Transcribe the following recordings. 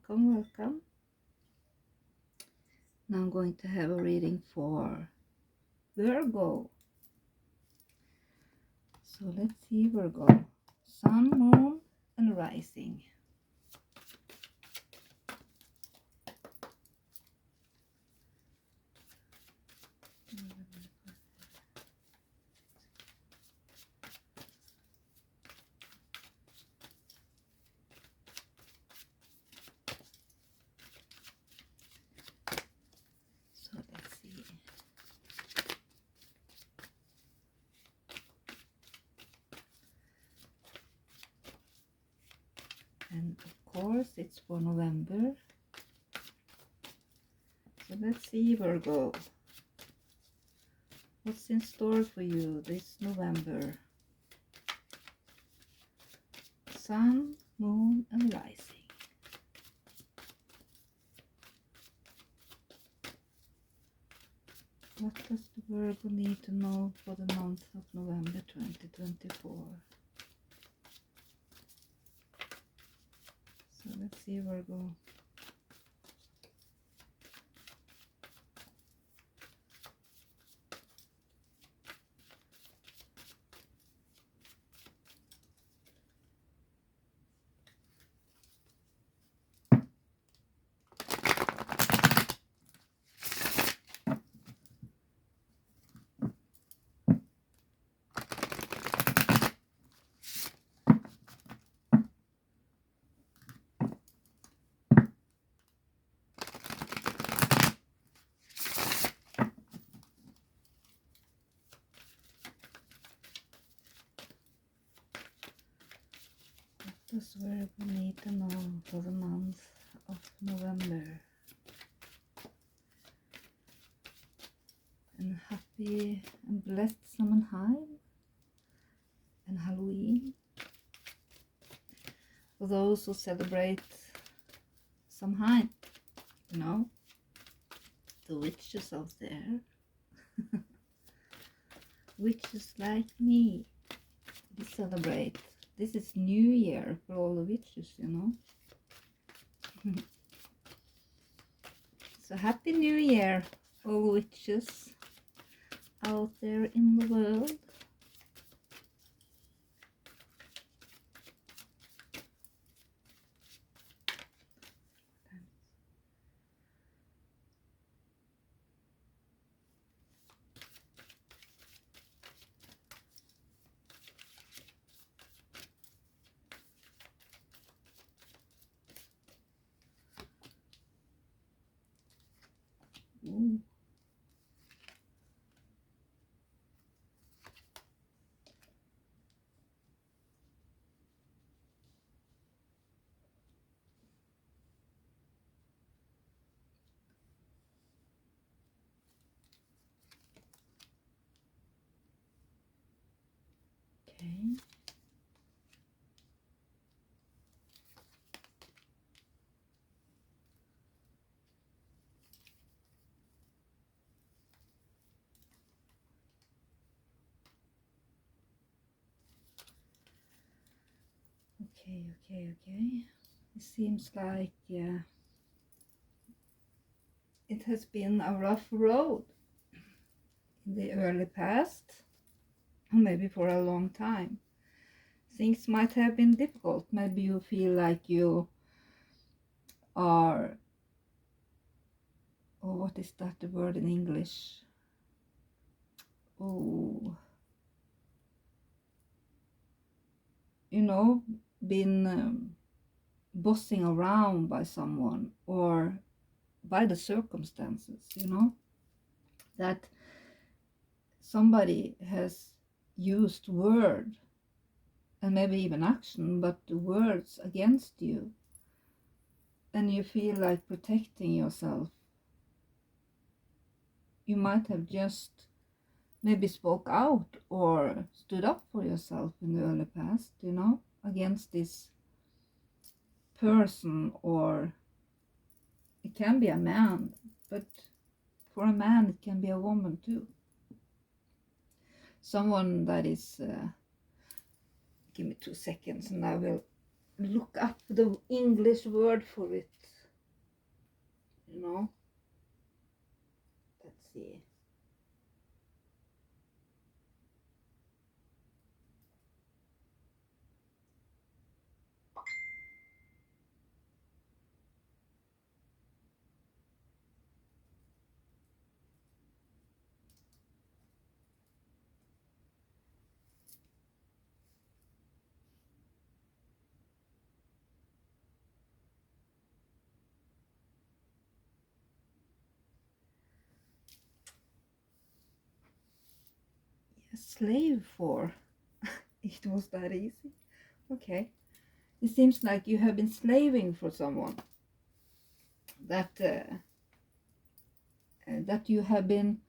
welcome. Now I'm going to have a reading for Virgo. So let's see Virgo. Sun, Moon, and Rising. So let's see. And of course it's for November. So let's see Virgo. What's in store for you this November? Sun, Moon, and Rising. What does the Virgo need to know for the month of November 2024? So let's see Virgo. Does Virgo need to know for the month of November? And happy and blessed Samhain and Halloween. For those who celebrate Samhain, you know, the witches out there, witches like me, we celebrate. This is New Year for all the witches, you know. So happy New Year, all witches out there in the world. Ooh. Okay. Okay. It seems like it has been a rough road in the early past, maybe for a long time. Things might have been difficult. Maybe you feel like you are, oh, what is that the word in English? Oh, you know, been bossing around by someone or by the circumstances, you know, that somebody has used word and maybe even action, but the words against you, and you feel like protecting yourself. You might have just maybe spoke out or stood up for yourself in the early past, you know, against this person, or it can be a man, but for a man it can be a woman too. Someone that is, give me 2 seconds and I will look up the English word for it. you know. Let's see. Slave for. It was that easy. Okay. It seems like you have been slaving for someone. That you have been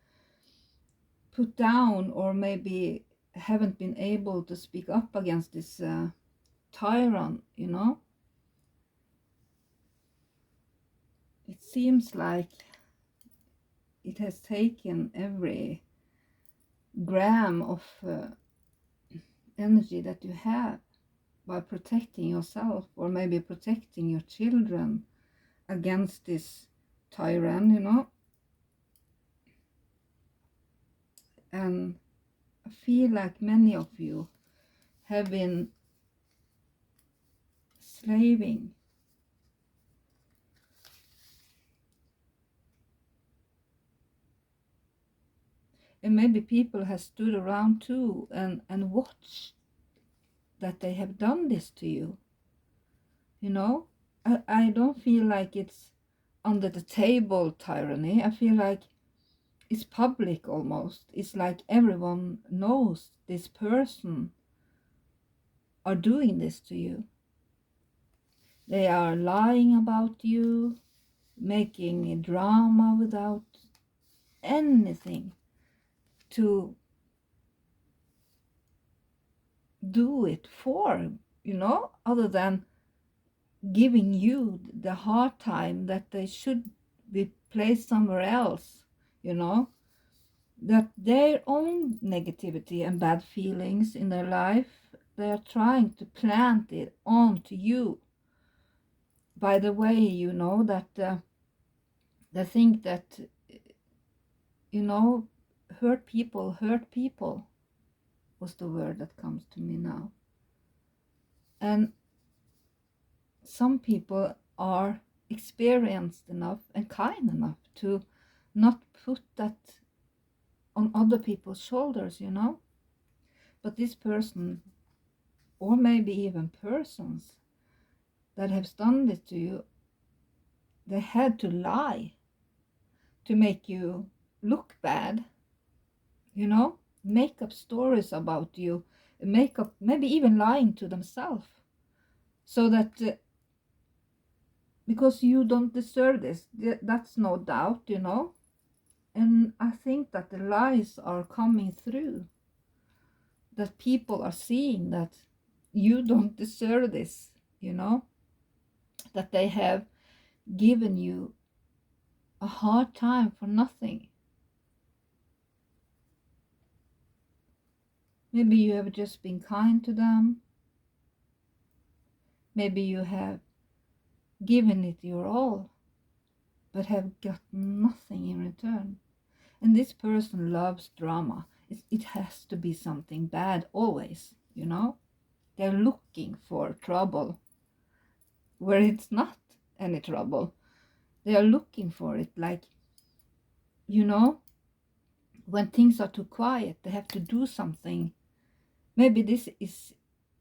put down, or maybe haven't been able to speak up against this tyrant, you know. It seems like it has taken every gram of energy that you have by protecting yourself, or maybe protecting your children against this tyrant, you know. And I feel like many of you have been slaving. And maybe people have stood around too and watched that they have done this to you. You know, I don't feel like it's under the table tyranny. I feel like it's public almost. It's like everyone knows this person are doing this to you. They are lying about you, making a drama without anything to do it for, you know, other than giving you the hard time that they should be placed somewhere else, you know, that their own negativity and bad feelings in their life, they are trying to plant it onto you. By the way, you know, that they think that, you know, hurt people was the word that comes to me now. And some people are experienced enough and kind enough to not put that on other people's shoulders, you know. But this person, or maybe even persons that have done this to you, they had to lie to make you look bad, you know, make up stories about you, make up, maybe even lying to themselves, so that because you don't deserve this, that's no doubt, you know. And I think that the lies are coming through, that people are seeing that you don't deserve this, you know, that they have given you a hard time for nothing. Maybe you have just been kind to them. Maybe you have given it your all, but have got nothing in return. And this person loves drama. It has to be something bad always, you know. They're looking for trouble where it's not any trouble. They are looking for it, like, you know, when things are too quiet, they have to do something. Maybe this is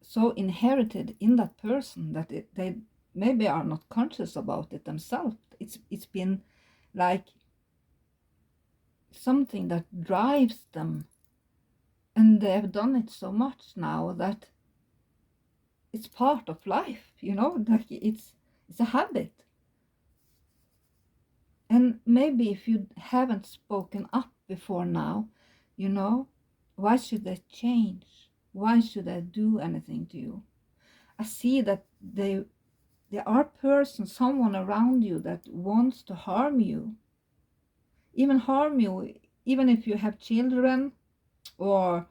so inherited in that person that they maybe are not conscious about it themselves. It's been like something that drives them, and they have done it so much now that it's part of life, you know, like it's a habit. And maybe if you haven't spoken up before now, you know, why should they change? Why should I do anything to you? I see that there are persons, someone around you that wants to harm you, even if you have children or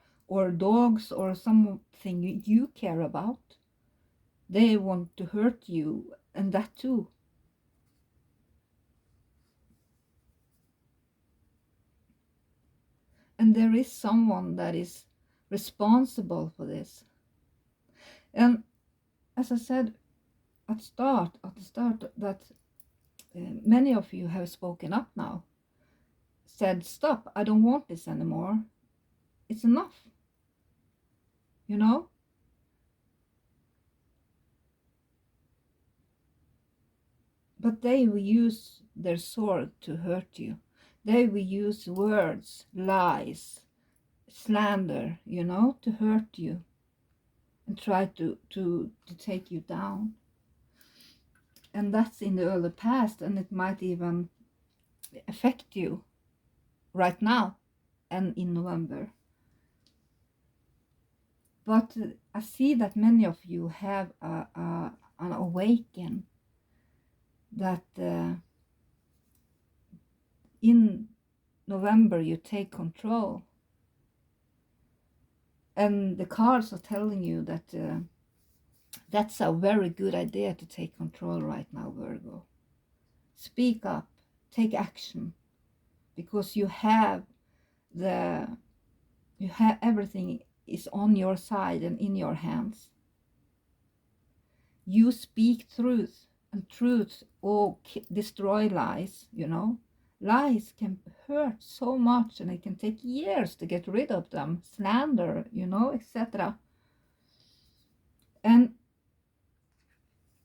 dogs or something you care about. They want to hurt you, and that too. and there is someone that is responsible for this. And as I said at the start, that many of you have spoken up now, said, stop, I don't want this anymore. It's enough. You know? But they will use their sword to hurt you. They will use words, lies, slander, you know, to hurt you and try to take you down. And that's in the early past, and it might even affect you right now and in November. But I see that many of you have an awaken that in November you take control. And the cards are telling you that that's a very good idea to take control right now, Virgo. Speak up, take action, because you have everything is on your side and in your hands. You speak truth, and truth destroy lies, you know. Lies can hurt so much, and it can take years to get rid of them. Slander, you know, etc.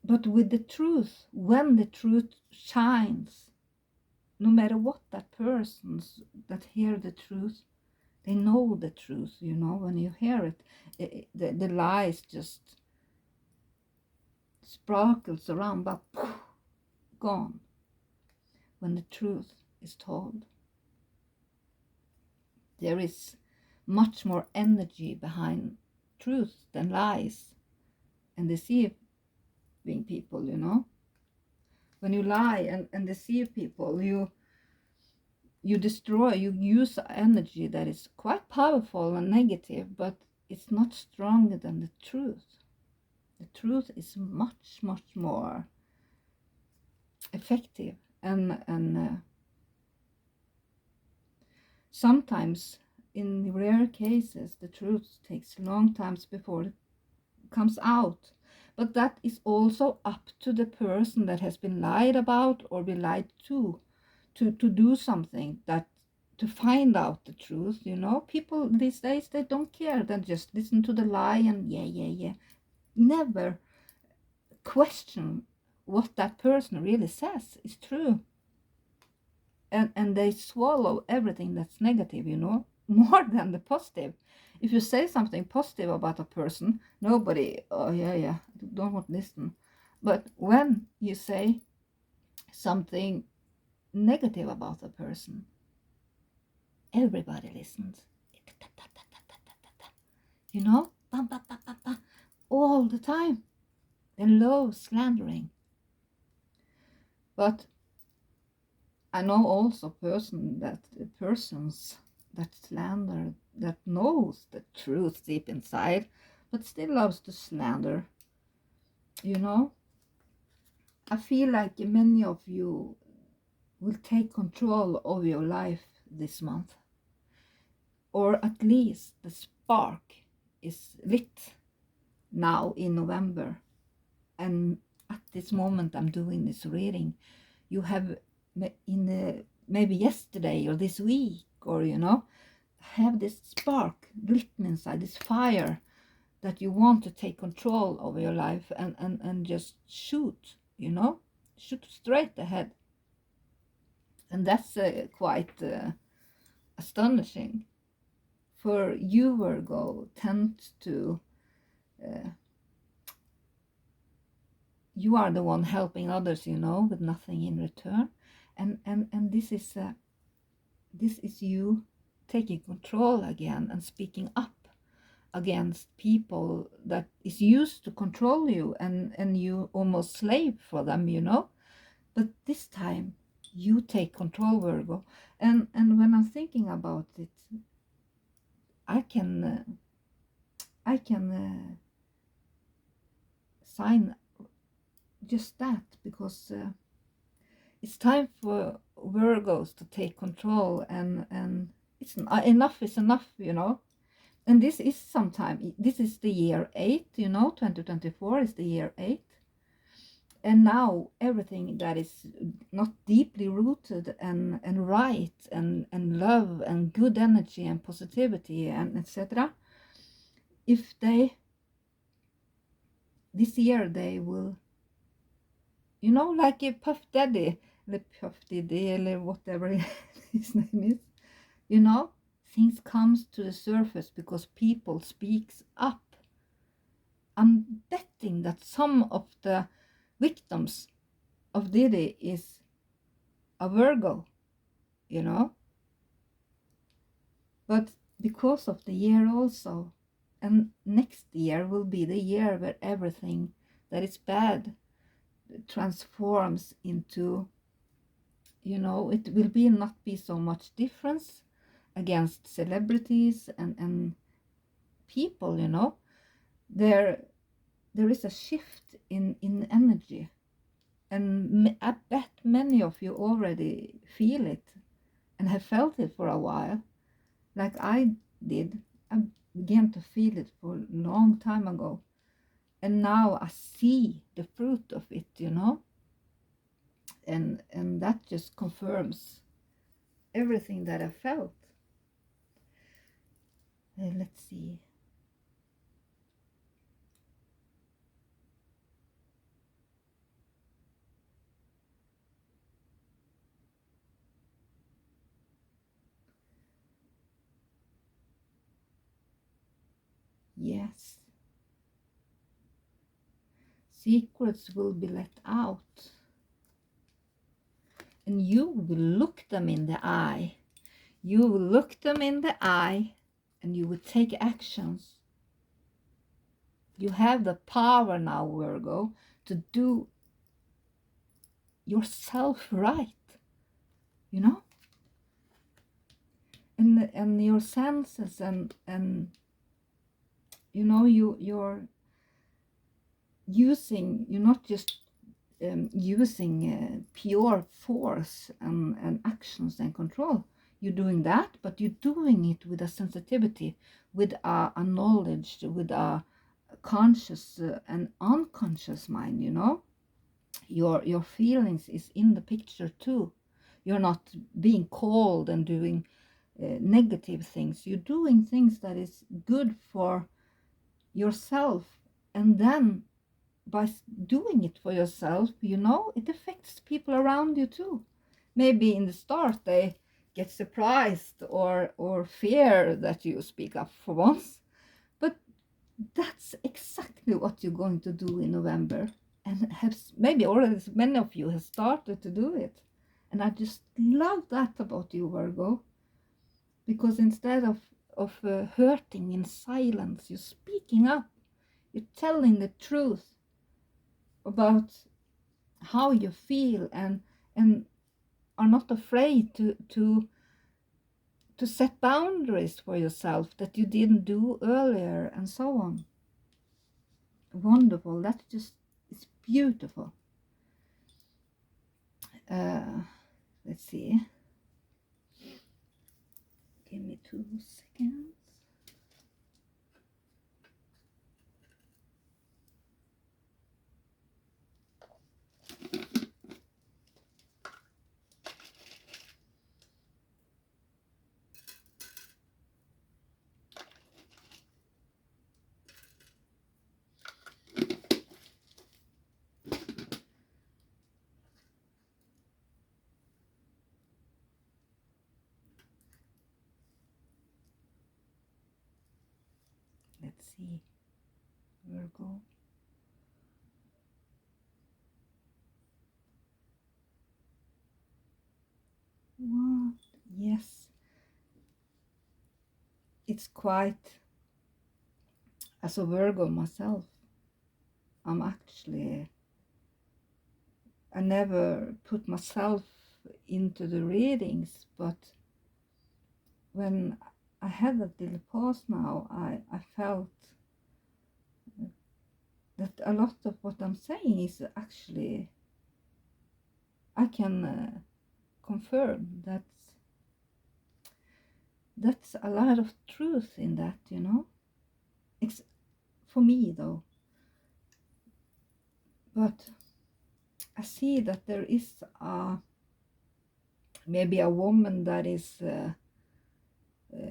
But with the truth, when the truth shines, no matter what that person's that hear the truth, they know the truth, you know. When you hear it, the lies just sparkles around, but gone when the truth is told. There is much more energy behind truth than lies and deceiving people, you know. When you lie and deceive people, you destroy, you use energy that is quite powerful and negative, but it's not stronger than the truth. The truth is much more effective, and sometimes, in rare cases, the truth takes long times before it comes out. But that is also up to the person that has been lied about or been lied to do something, that to find out the truth, you know. People these days, they don't care, they just listen to the lie and yeah, never question what that person really says is true, and they swallow everything that's negative, you know, more than the positive. If you say something positive about a person, nobody, oh yeah, don't want to listen. But when you say something negative about a person, everybody listens, you know, all the time. They love slandering. But I know also persons that slander, that knows the truth deep inside, but still loves to slander, you know. I feel like many of you will take control of your life this month, or at least the spark is lit now in November. And at this moment I'm doing this reading, you have maybe yesterday or this week, or you know, have this spark lit inside, this fire that you want to take control of your life and just shoot, you know, shoot straight ahead. And that's quite astonishing. For you, Virgo, tend to you are the one helping others, you know, with nothing in return, and this is you taking control again and speaking up against people that is used to control you, and you almost slave for them, you know. But this time you take control, Virgo. And when I'm thinking about it, I can sign just that, because it's time for Virgos to take control and it's enough is enough, you know. And this is sometime, this is the year 8, you know, 2024 is the year 8. And now everything that is not deeply rooted and right and love and good energy and positivity and etc., if they, this year they will, you know, like a Puff Daddy, the Puff Daddy or whatever his name is, you know, things comes to the surface because people speaks up. I'm betting that some of the victims of Diddy is a Virgo, you know, but because of the year also, and next year will be the year where everything that is bad transforms into, you know, it will be not be so much difference against celebrities and people, you know. There is a shift in energy, and I bet many of you already feel it and have felt it for a while, like I did. I began to feel it for a long time ago, and now I see the fruit of it, you know, and that just confirms everything that I felt. Let's see. Yes, secrets will be let out, and you will look them in the eye. You will look them in the eye, and you will take actions. You have the power now, Virgo, to do yourself right, you know, and your senses and you know, you're using, you're not just using pure force and actions and control. You're doing that, but you're doing it with a sensitivity, with a knowledge, with a conscious and unconscious mind, you know. Your feelings is in the picture too. You're not being cold and doing negative things. You're doing things that is good for yourself, and then by doing it for yourself, you know, it affects people around you too. Maybe in the start they get surprised or fear that you speak up for once, but that's exactly what you're going to do in November, and have maybe already many of you have started to do it. And I just love that about you, Virgo, because instead of hurting in silence, you're speaking up, you're telling the truth about how you feel, and are not afraid to set boundaries for yourself that you didn't do earlier, and so on. Wonderful. That just is beautiful. Let's see, give me 2 seconds. Let's see, Virgo. What? Yes, it's quite, as a Virgo myself, I'm actually, I never put myself into the readings, but when I had that little pause now, I felt that a lot of what I'm saying is actually, I can confirm that That's a lot of truth in that, you know. It's for me though. But I see that there is maybe a woman that is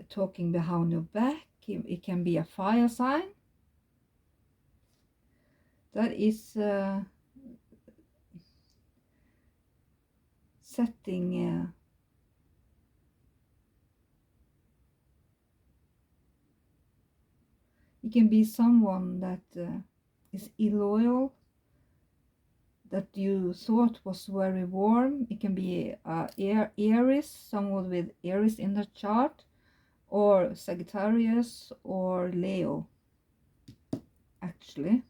talking behind your back. It can be a fire sign that is setting. It can be someone that is illoyal, that you thought was very warm. It can be Aries, someone with Aries in the chart, or Sagittarius or Leo, actually,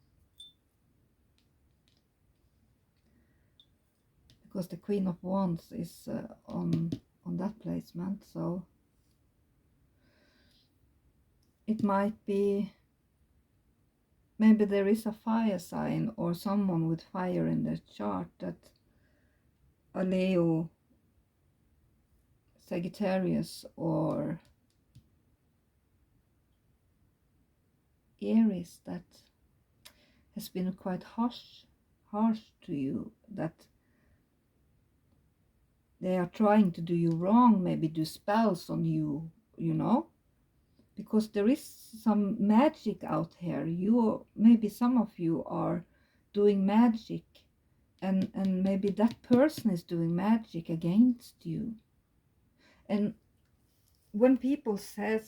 because the Queen of Wands is on that placement. So it might be, maybe there is a fire sign or someone with fire in their chart, that a Leo, Sagittarius or Aries that has been quite harsh to you, that they are trying to do you wrong, maybe do spells on you, you know, because there is some magic out here. Maybe some of you are doing magic, and maybe that person is doing magic against you. And when people say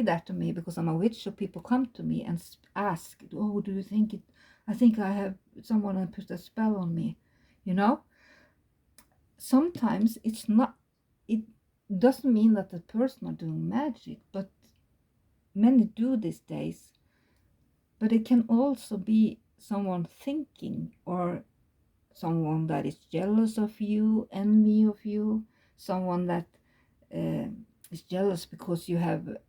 that to me, because I'm a witch, so people come to me and ask, oh, do you think it, I think I have someone that put a spell on me, you know. Sometimes it's not, it doesn't mean that the person are doing magic, but many do these days. But it can also be someone thinking, or someone that is jealous of you, envy of you, someone that is jealous because you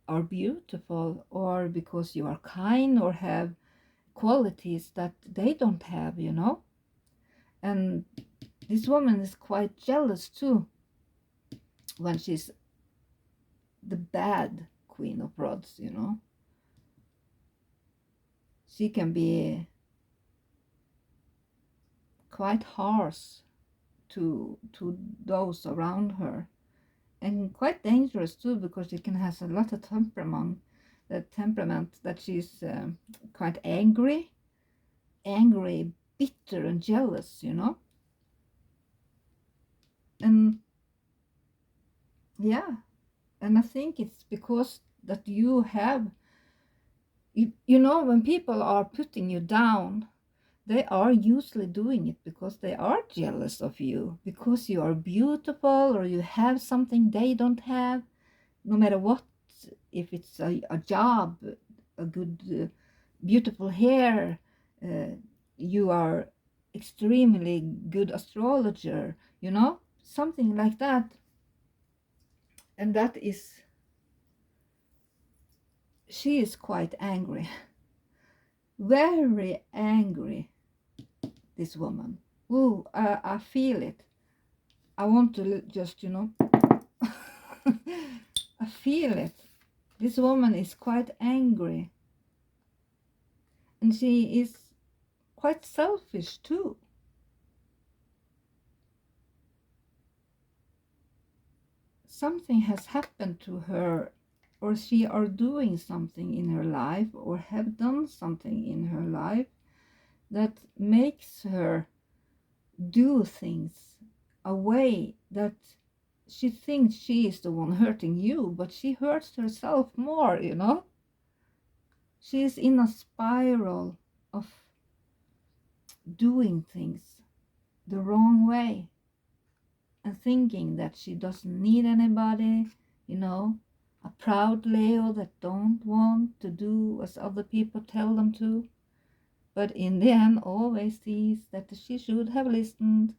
are beautiful, or because you are kind, or have qualities that they don't have, you know. And this woman is quite jealous too, when she's the bad Queen of Rods, you know. She can be quite harsh to those around her, and quite dangerous too, because she can have a lot of temperament. That she's quite angry, bitter, and jealous, you know. And yeah, and I think it's because that you have, you know, when people are putting you down, they are usually doing it because they are jealous of you, because you are beautiful, or you have something they don't have, no matter what. If it's a job, a good beautiful hair, you are extremely good astrologer, you know, something like that. And that is, she is quite angry, very angry, this woman. Ooh, I feel it. I want to just, you know, I feel it. This woman is quite angry, and she is quite selfish too. Something has happened to her, or she are doing something in her life, or have done something in her life, that makes her do things a way that she thinks she is the one hurting you, but she hurts herself more, you know. She is in a spiral of doing things the wrong way, and thinking that she doesn't need anybody, you know, a proud Leo that don't want to do as other people tell them to, but in the end always sees that she should have listened,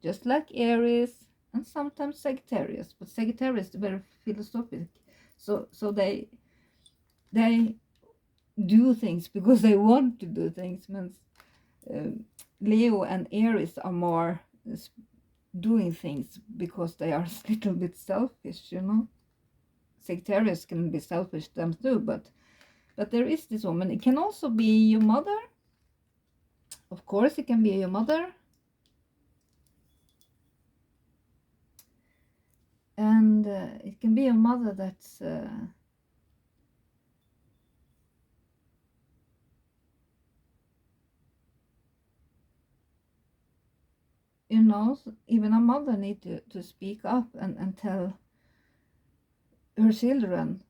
just like Aries and sometimes Sagittarius. But Sagittarius is very philosophic, so they do things because they want to do things. Means Leo and Aries are more doing things because they are a little bit selfish, you know. Sagittarius can be selfish them too, but there is this woman. It can also be your mother. Of course, it can be your mother. And it can be a mother that's you know, even a mother need to speak up and tell her children,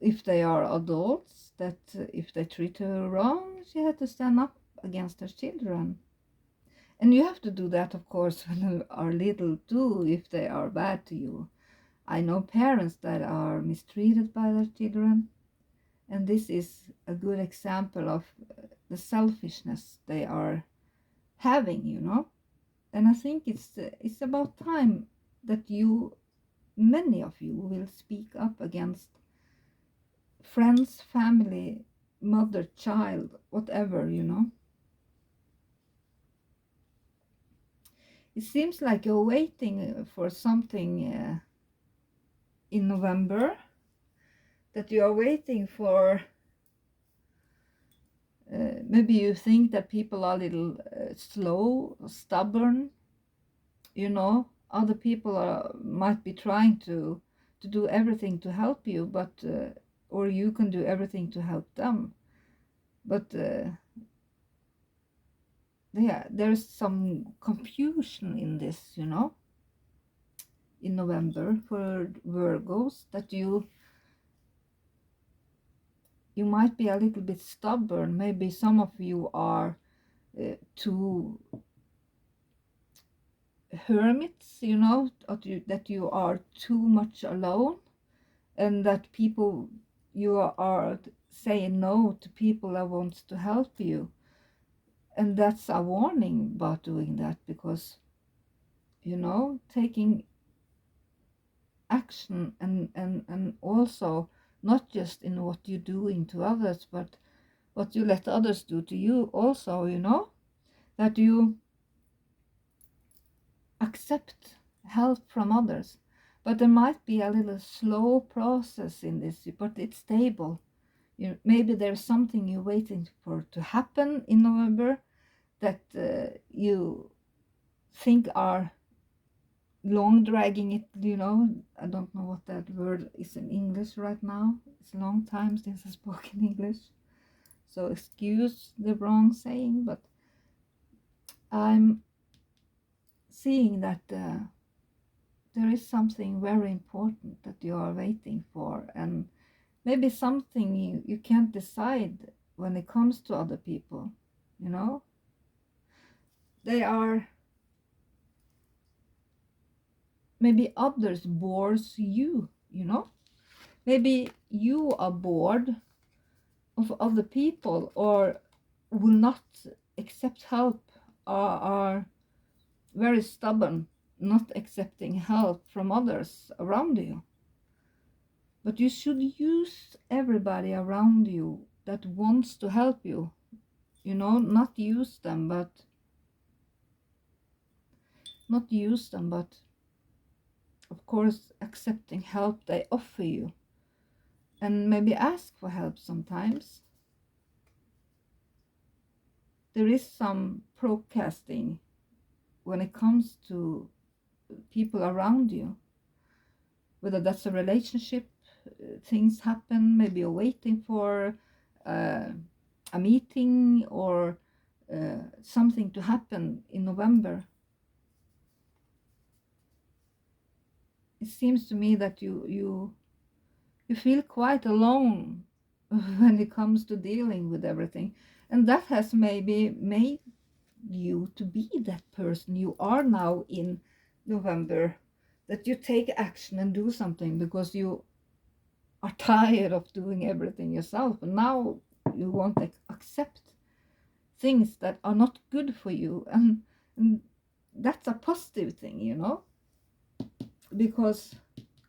if they are adults, that if they treat her wrong, she had to stand up against her children. And you have to do that, of course, when you are little too, if they are bad to you. I know parents that are mistreated by their children, and this is a good example of the selfishness they are having, you know. And I think it's about time that many of you, will speak up against friends, family, mother, child, whatever, you know. It seems like you're waiting for something in November, that you are waiting for. Maybe you think that people are a little slow, stubborn, you know. Other people might be trying to do everything to help you, but or you can do everything to help them. But there's some confusion in this, you know, in November for Virgos, that you might be a little bit stubborn. Maybe some of you are too hermits, you know, that you are too much alone, and that you are saying no to people that wants to help you. And that's a warning about doing that, because, you know, taking action and also not just in what you do into others, but what you let others do to you also, you know, that you accept help from others. But there might be a little slow process in this, but it's stable. Maybe there's something you're waiting for to happen in November that you think are long dragging it, you know. I don't know what that word is in English right now. It's a long time since I spoke in English, so excuse the wrong saying, but I'm seeing that there is something very important that you are waiting for, and maybe something you can't decide when it comes to other people, you know. They are, maybe others bores you, you know. Maybe you are bored of other people, or will not accept help, or are very stubborn, not accepting help from others around you. But you should use everybody around you that wants to help you, you know. Not use them, but of course accepting help they offer you, and maybe ask for help sometimes. There is some procrastinating when it comes to people around you, whether that's a relationship, things happen, maybe you're waiting for a meeting, or something to happen in November. It seems to me that you feel quite alone when it comes to dealing with everything, and that has maybe made you to be that person you are now in November, that you take action and do something because you are tired of doing everything yourself, and now you want to accept things that are not good for you, and that's a positive thing, you know, because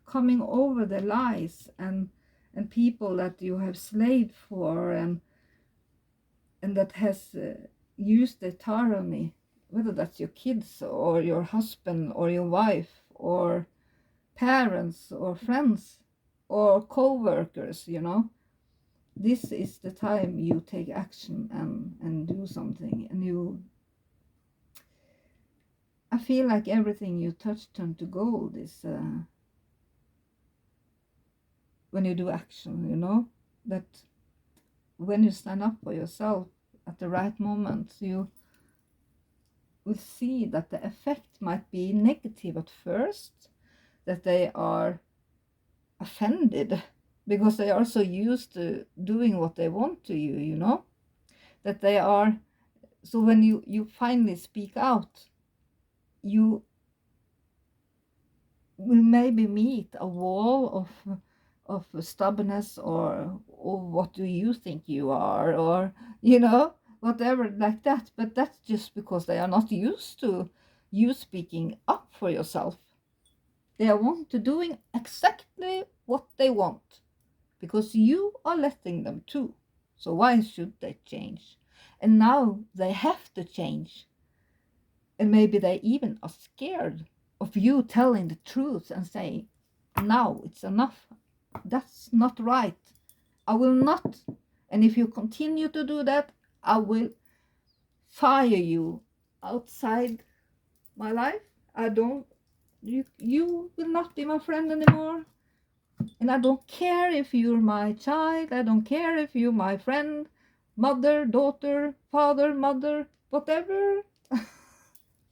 coming over the lies and people that you have slaved for, and that has used the tyranny, whether that's your kids or your husband or your wife or parents or friends, or co-workers, this is the time you take action and do something. And I feel like everything you touch turn to gold is when you do action, that when you stand up for yourself at the right moment, you will see that the effect might be negative at first, that they are offended because they are so used to doing what they want to you, that they are. So when you finally speak out, you will maybe meet a wall of stubbornness, or what do you think you are, or whatever like that. But that's just because they are not used to you speaking up for yourself. They are want to doing exactly what they want because you are letting them to. So why should they change? And now they have to change. And maybe they even are scared of you telling the truth and saying, now it's enough. That's not right. I will not. And if you continue to do that, I will fire you outside my life. You will not be my friend anymore. And I don't care if you're my child. I don't care if you're my friend, mother, daughter, father, mother, whatever.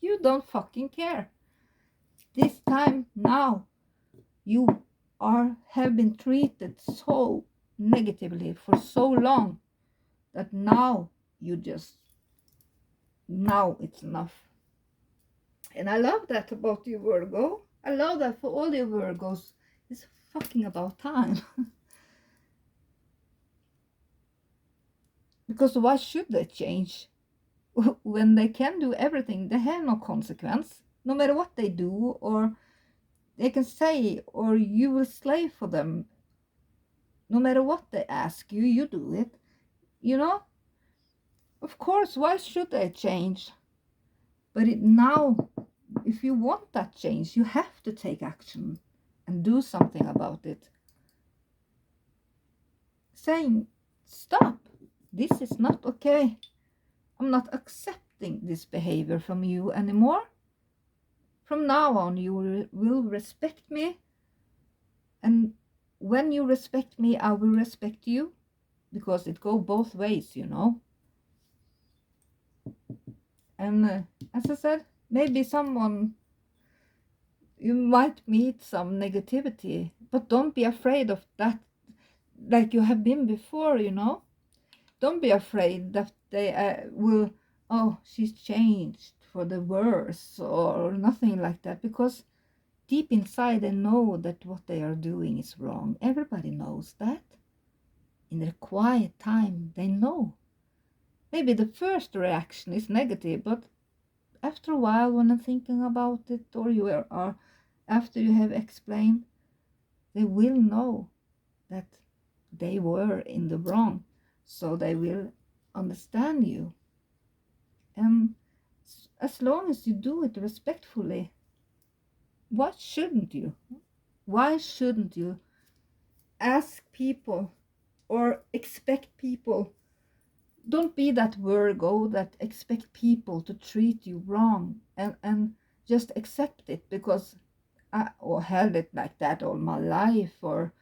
You don't fucking care. This time now, you have been treated so negatively for so long that now it's enough. And I love that about you, Virgo. I love that for all you Virgos. It's fucking about time. Because why should they change? When they can do everything, they have no consequence. No matter what they do, or they can say, or you will slave for them. No matter what they ask you, you do it. Of course, why should they change? But now, if you want that change, you have to take action and do something about it. Saying, stop, this is not okay. I'm not accepting this behavior from you anymore. From now on, you will respect me. And when you respect me, I will respect you. Because it goes both ways, And as I said, maybe you might meet some negativity, but don't be afraid of that, like you have been before, Don't be afraid that they will, oh, she's changed for the worse or nothing like that, because deep inside they know that what they are doing is wrong. Everybody knows that. In their quiet time, they know. Maybe the first reaction is negative, but after a while, when I'm thinking about it, or after you have explained, they will know that they were in the wrong, so they will understand you. And as long as you do it respectfully, why shouldn't you? Why shouldn't you ask people or expect people? Don't be that Virgo that expect people to treat you wrong and just accept it because I held it like that all my life. Or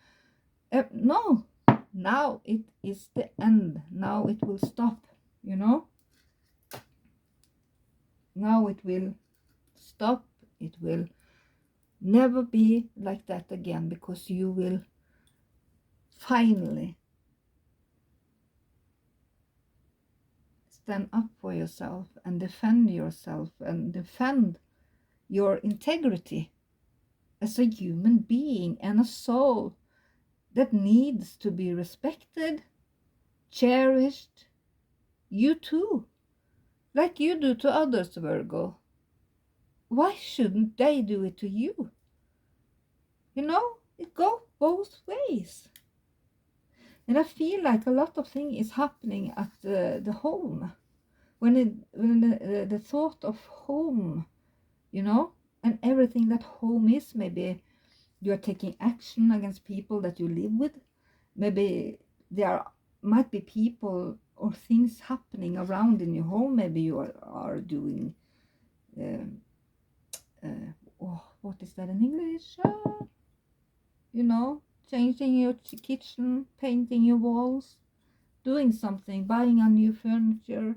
no, now it is the end. Now it will stop, Now it will stop. It will never be like that again, because you will finally stand up for yourself and defend yourself and defend your integrity as a human being and a soul that needs to be respected, cherished. You too, like you do to others, Virgo. Why shouldn't they do it to you? It goes both ways. And I feel like a lot of things is happening at the home. When the thought of home, and everything that home is, maybe you're taking action against people that you live with. Maybe there might be people or things happening around in your home. Maybe you are doing, um, what is that in English? You know, changing your kitchen, painting your walls, doing something, buying a new furniture.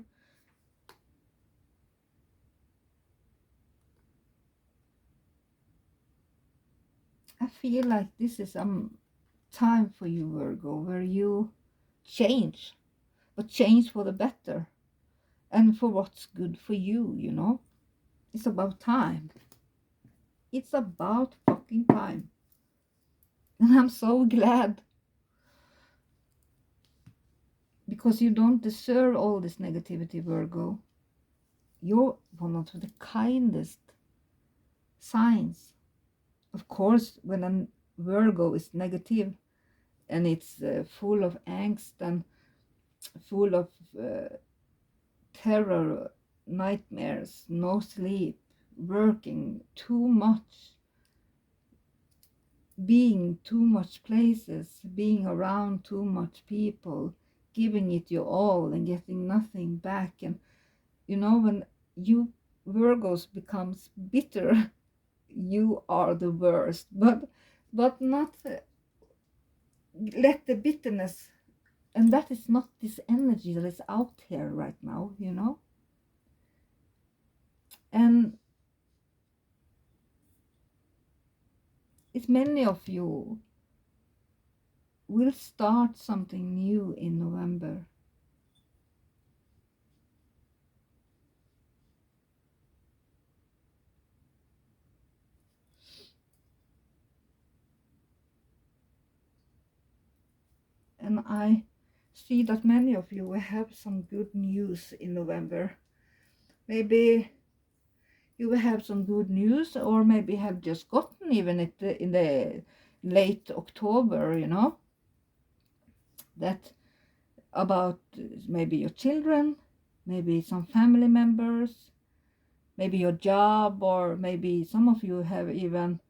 I feel like this is time for you, Virgo, where you change, but change for the better and for what's good for you, you know? It's about time. It's about fucking time. And I'm so glad, because you don't deserve all this negativity, Virgo. You're one of the kindest signs. Of course, when a Virgo is negative and it's full of angst and full of terror, nightmares, no sleep, working too much, being too much places, being around too much people, giving it your all and getting nothing back. And you know, when you Virgos becomes bitter, you are the worst. But not let the bitterness, and that is not this energy that is out here right now, you know. And it's many of you will start something new in November. And I see that many of you will have some good news in November. Maybe you will have some good news, or maybe have just gotten even in the late October, you know, that about maybe your children, maybe some family members, maybe your job, or maybe some of you have even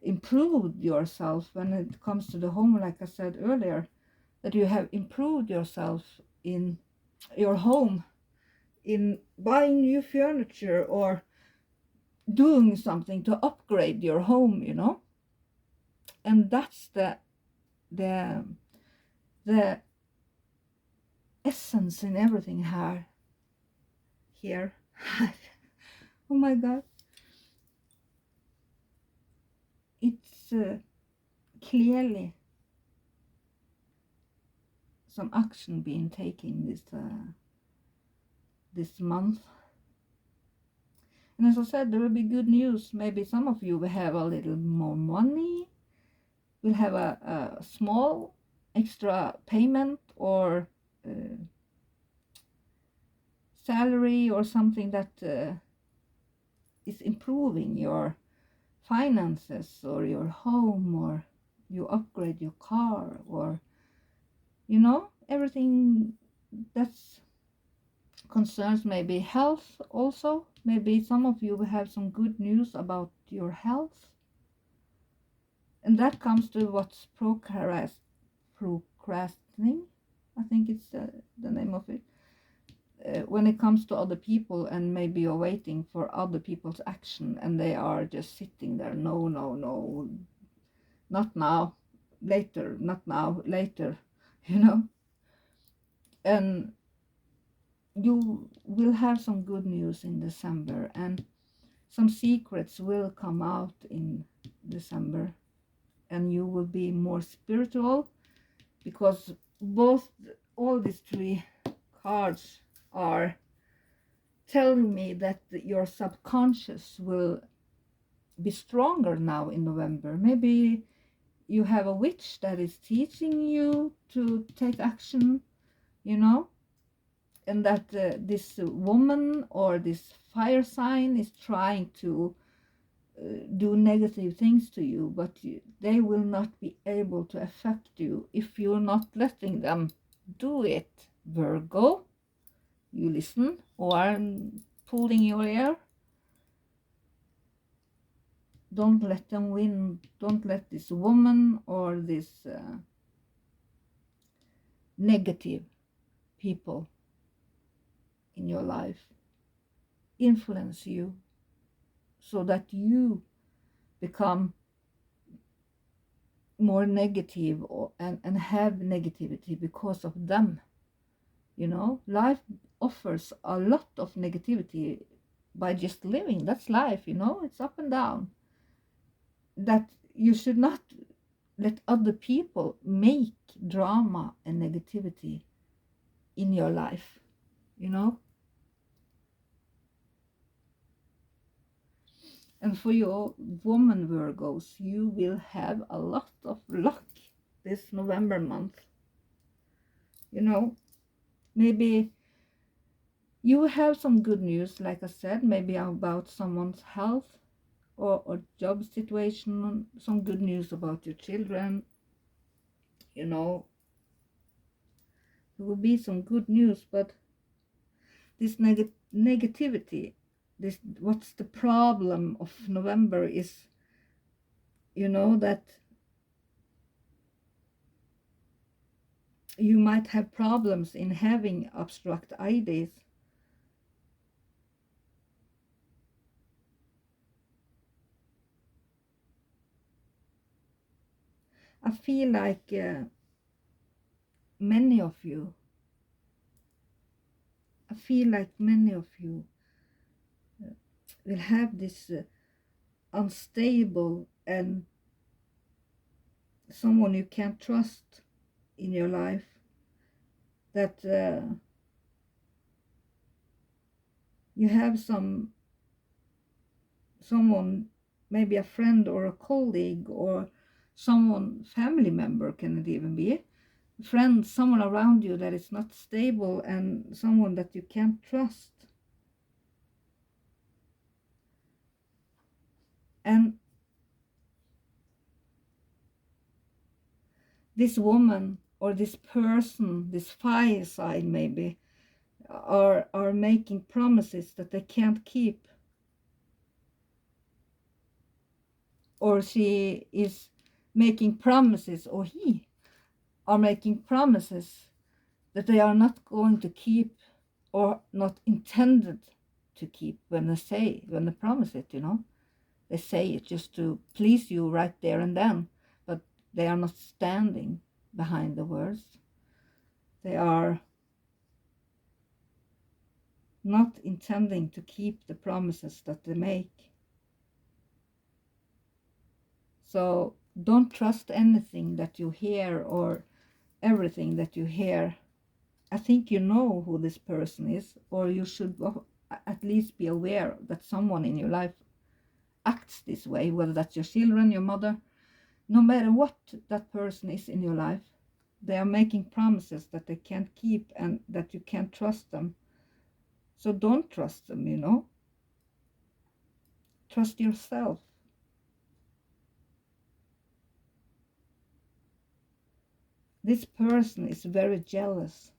improved yourself when it comes to the home, like I said earlier, that you have improved yourself in your home, in buying new furniture or doing something to upgrade your home, you know. And that's the the essence in everything here. Oh my god, it's clearly some action being taken this month. And as I said, there will be good news. Maybe some of you will have a little more money, will have a small extra payment or salary or something that is improving your finances or your home, or you upgrade your car, or you know, everything that's concerns maybe health also. Maybe some of you will have some good news about your health. And that comes to what's procrastinating, I think it's the name of it. When it comes to other people, and maybe you're waiting for other people's action and they are just sitting there, no, no, no, not now, later, not now, later, you know. And you will have some good news in December, and some secrets will come out in December, and you will be more spiritual, because all these three cards are telling me that your subconscious will be stronger now in November. Maybe you have a witch that is teaching you to take action, you know, and that this woman or this fire sign is trying to do negative things to you, but they will not be able to affect you if you're not letting them do it. Virgo, you listen, or I'm pulling your ear. Don't let them win. Don't let this woman or this negative people in your life influence you so that you become more negative and have negativity because of them. Life offers a lot of negativity by just living. That's life. It's up and down. That you should not let other people make drama and negativity in your life. And for your woman Virgos, you will have a lot of luck this November month. Maybe you have some good news, like I said, maybe about someone's health or job situation, some good news about your children. There will be some good news, but this negativity, what's the problem of November is, that you might have problems in having abstract ideas. I feel like many of you will have this unstable and someone you can't trust in your life, that you have someone, maybe a friend or a colleague or someone, family member, can it even be, friend, someone around you that is not stable and someone that you can't trust. And this woman or this person, this fire sign maybe, are making promises that they can't keep. Or she is making promises, or he are making promises that they are not going to keep or not intended to keep when they promise it. They say it just to please you right there and then, but they are not standing behind the words. They are not intending to keep the promises that they make. So don't trust anything that you hear or everything that you hear. I think you know who this person is, or you should at least be aware that someone in your life acts this way, whether that's your children, your mother, no matter what that person is in your life. They are making promises that they can't keep and that you can't trust them. So don't trust them. Trust yourself. This person is very jealous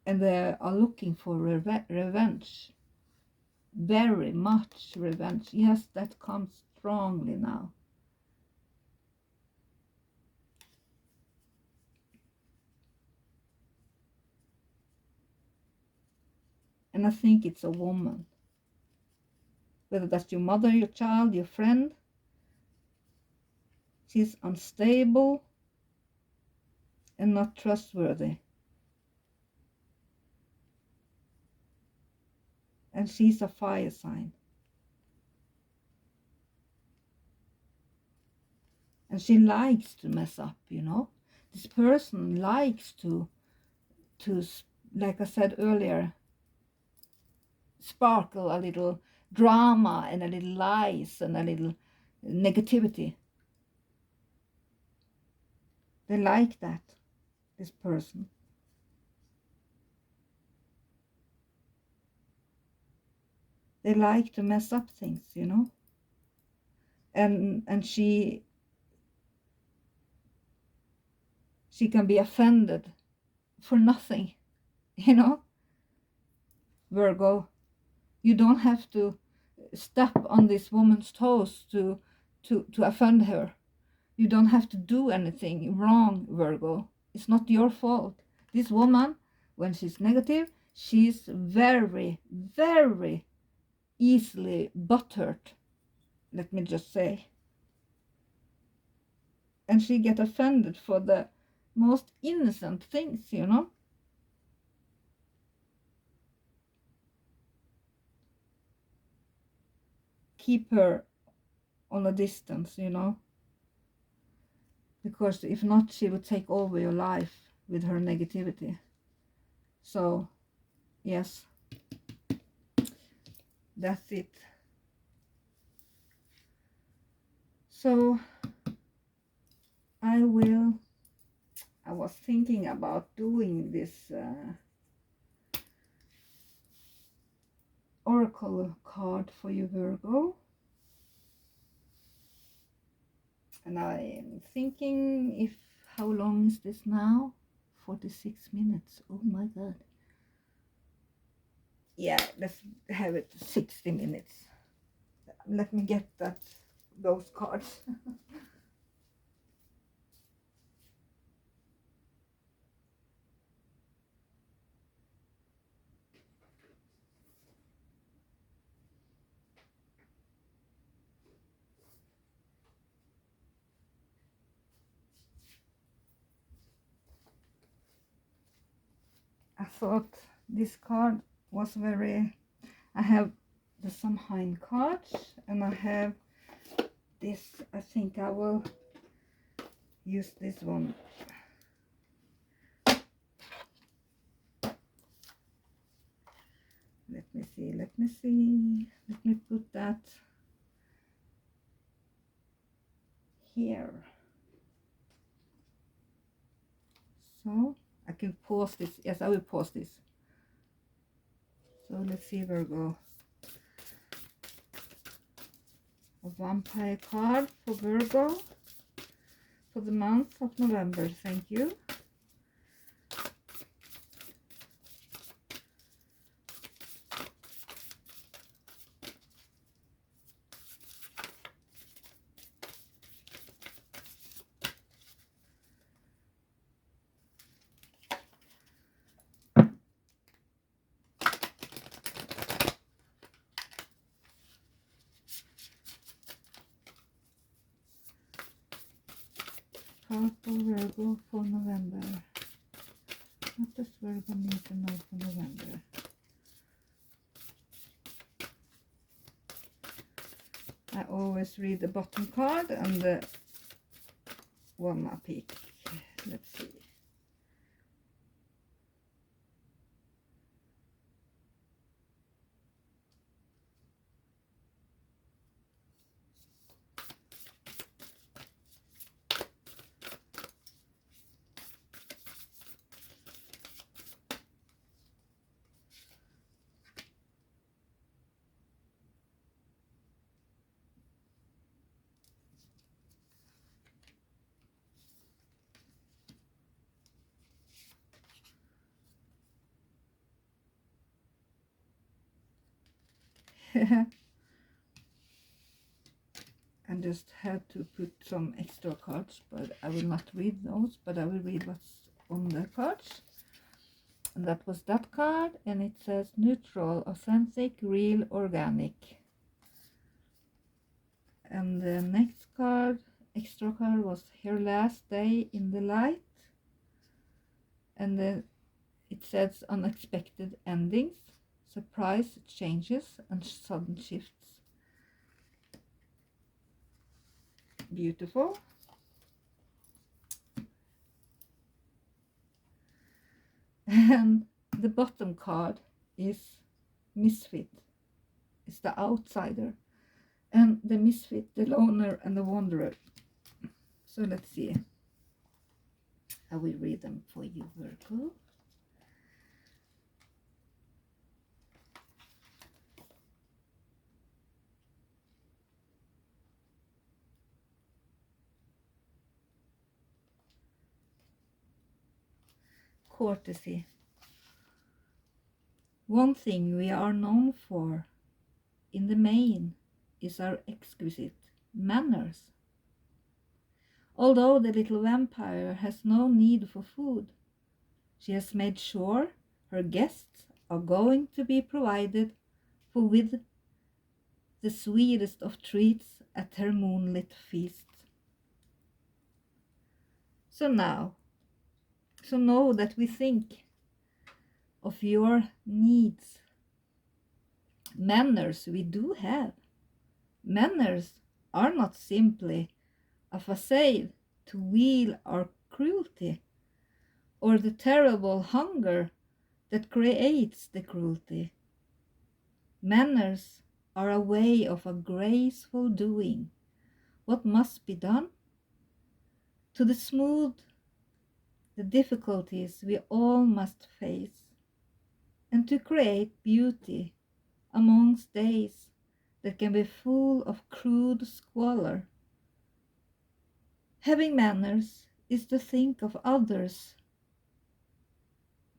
and they are looking for revenge. Very much revenge. Yes, that comes strongly now. And I think it's a woman. Whether that's your mother, your child, your friend. She's unstable and not trustworthy. And she's a fire sign. And she likes to mess up. This person likes to, like I said earlier, sparkle a little drama and a little lies and a little negativity. They like that, this person. They like to mess up things, and she can be offended for nothing, Virgo. You don't have to step on this woman's toes to offend her. You don't have to do anything wrong, Virgo. It's not your fault. This woman, when she's negative, she's very, very easily butthurt, let me just say. And she get offended for the most innocent things, you know. Keep her on a distance, you know. Because if not, she would take over your life with her negativity. So, yes, that's it. So, I was thinking about doing this oracle card for you, Virgo. And I am thinking, if how long is this now? 46 minutes. Oh my god. Yeah, let's have it 60 minutes. Let me get those cards. I thought this card was very... I have the Samhain cards, and I have this. I think I will use this one. Let me see. Let me put that here. So I can pause this. Yes, I will pause this. So let's see, Virgo. A vampire card for Virgo for the month of November. Thank you. Card for Virgo for November. What does Virgo need to know for November? I always read the bottom card and the one I pick. Let's see. I just had to put some extra cards, but I will not read those, but I will read what's on the cards. And that was that card, and it says neutral, authentic, real, organic. And the next card, extra card, was her last day in the light. And then it says unexpected endings, surprise changes, and sudden shifts. Beautiful. And the bottom card is misfit. It's the outsider. And the misfit, the loner, and the wanderer. So let's see. I will read them for you, Virgo. Courtesy. One thing we are known for in the main is our exquisite manners. Although the little vampire has no need for food, she has made sure her guests are going to be provided for with the sweetest of treats at her moonlit feast. So know that we think of your needs. Manners we do have. Manners are not simply a facade to veil our cruelty or the terrible hunger that creates the cruelty. Manners are a way of a graceful doing what must be done to smooth the difficulties we all must face, and to create beauty amongst days that can be full of crude squalor. Having manners is to think of others.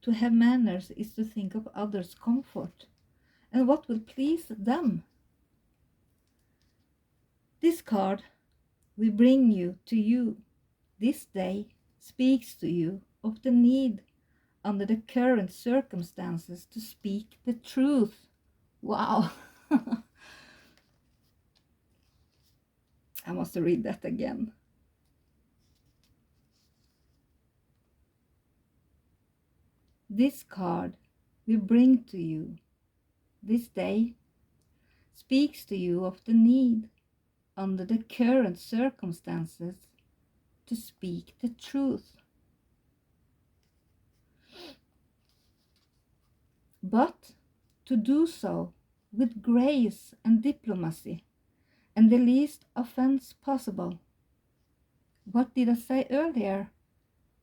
To have manners is to think of others' comfort and what will please them. This card we bring to you this day speaks to you of the need under the current circumstances to speak the truth. Wow. I must read that again. This card we bring to you this day speaks to you of the need under the current circumstances to speak the truth. But to do so with grace and diplomacy and the least offense possible. What did I say earlier?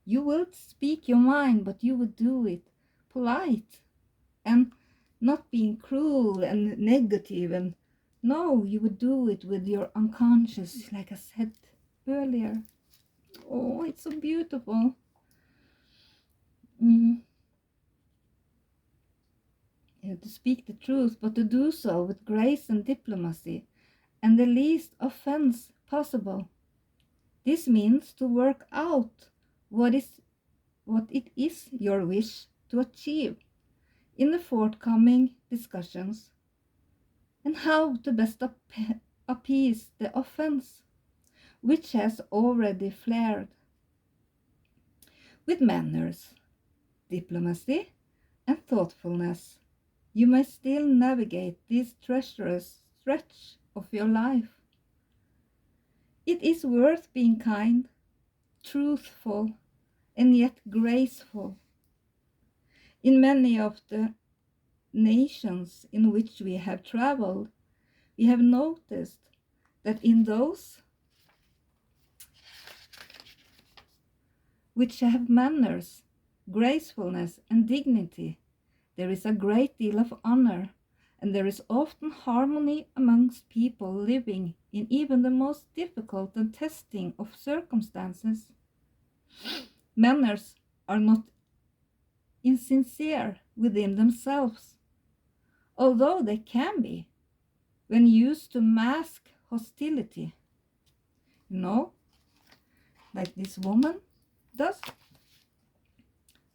You will speak your mind, but you would do it polite and not being cruel and negative. And no, you would do it with your unconscious, like I said earlier. Oh, it's so beautiful. To speak the truth, but to do so with grace and diplomacy and the least offense possible. This means to work out what it is your wish to achieve in the forthcoming discussions, and how to best appease the offense which has already flared. With manners, diplomacy, and thoughtfulness, you may still navigate this treacherous stretch of your life. It is worth being kind, truthful, and yet graceful. In many of the nations in which we have traveled, we have noticed that in those which have manners, gracefulness, and dignity, there is a great deal of honor, and there is often harmony amongst people living in even the most difficult and testing of circumstances. Manners are not insincere within themselves, although they can be when used to mask hostility. Like this woman does,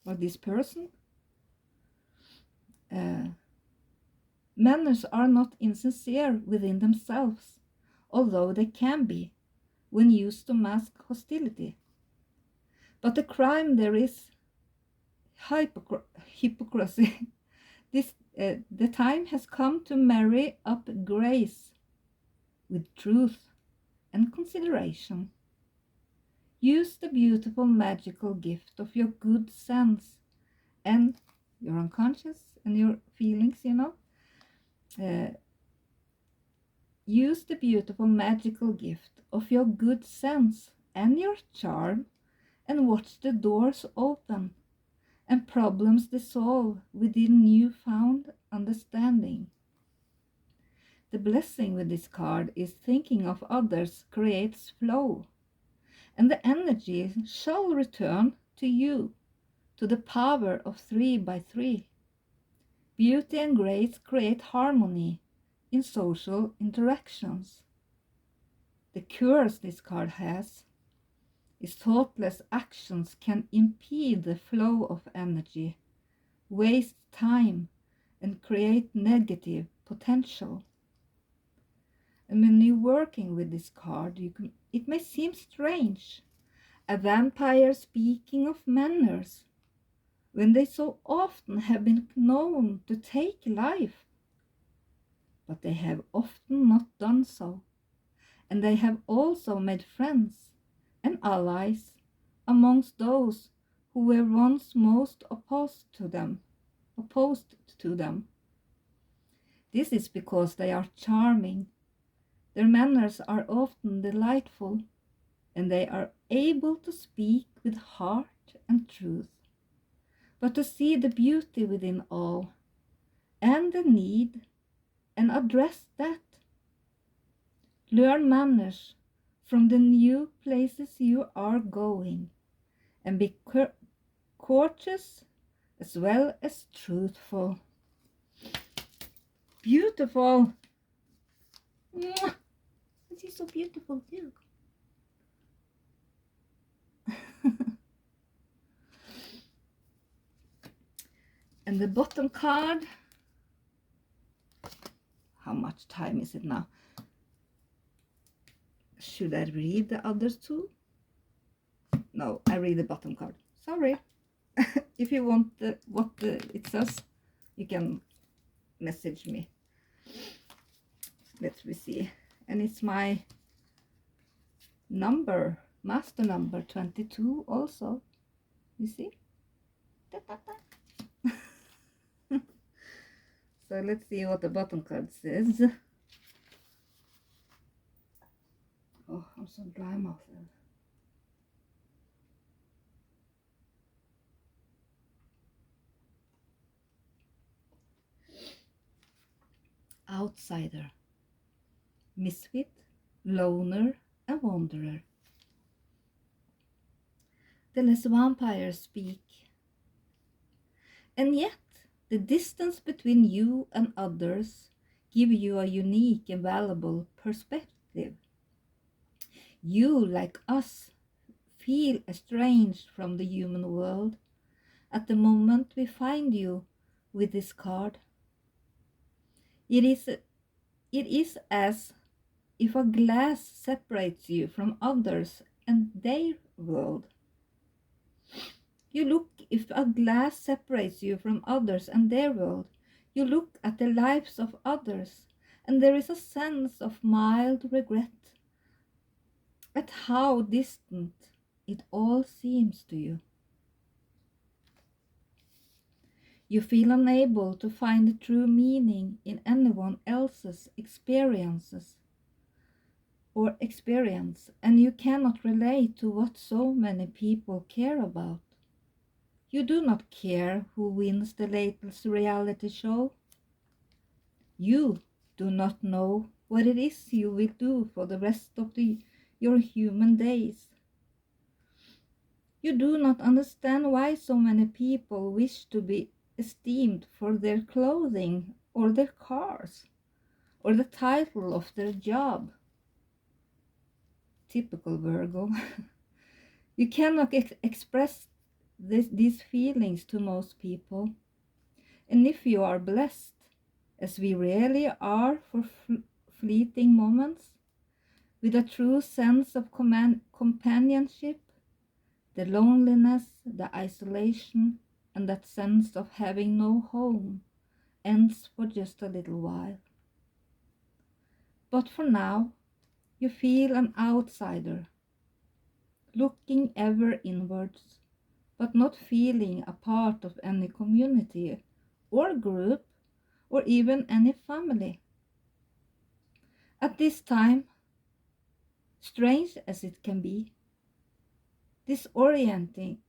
or this person. Manners are not insincere within themselves, although they can be when used to mask hostility. But the crime there is hypocrisy. The time has come to marry up grace with truth and consideration. Use the beautiful magical gift of your good sense and your unconscious and your feelings, use the beautiful magical gift of your good sense and your charm, and watch the doors open and problems dissolve within newfound understanding. The blessing with this card is thinking of others creates flow, and the energy shall return to you, to the power of 3 by 3. Beauty and grace create harmony in social interactions. The curse this card has is thoughtless actions can impede the flow of energy, waste time, and create negative potential. And when you're working with this card, it may seem strange. A vampire speaking of manners, when they so often have been known to take life. But they have often not done so, and they have also made friends and allies amongst those who were once most opposed to them. This is because they are charming. Their manners are often delightful, and they are able to speak with heart and truth. But to see the beauty within all, and the need, and address that. Learn manners from the new places you are going, and be courteous as well as truthful. Beautiful! Mwah! This is so beautiful too. And the bottom card, how much time is it now? Should I read the others too? No, I read the bottom card. Sorry. If you want what it says, you can message me. Let me see. And it's my number, master number 22 also. You see? Da, da, da. So let's see what the bottom card says. Oh, I'm so dry mouth. Outsider, misfit, loner, and wanderer. The less vampires speak. And yet, the distance between you and others give you a unique and valuable perspective. You, like us, feel estranged from the human world at the moment we find you with this card. It is as if a glass separates you from others and their world. If a glass separates you from others and their world, you look at the lives of others, and there is a sense of mild regret at how distant it all seems to you. You feel unable to find the true meaning in anyone else's experience, and you cannot relate to what so many people care about. You do not care who wins the latest reality show. You do not know what it is you will do for the rest of your human days. You do not understand why so many people wish to be esteemed for their clothing or their cars or the title of their job. Typical Virgo. You cannot express these feelings to most people. And if you are blessed, as we really are for fleeting moments, with a true sense of companionship, the loneliness, the isolation, and that sense of having no home ends for just a little while. But for now, you feel an outsider, looking ever inwards, but not feeling a part of any community or group or even any family. At this time, strange as it can be, disorienting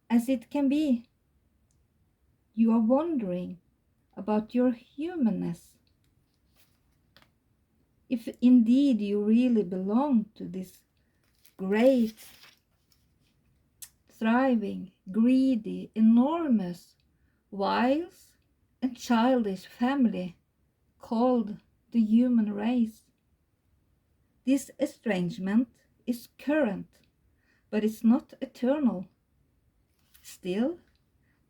as it can be, you are wondering about your humanness. If indeed you really belong to this great, thriving, greedy, enormous, wise, and childish family called the human race. This estrangement is current, but it's not eternal. Still,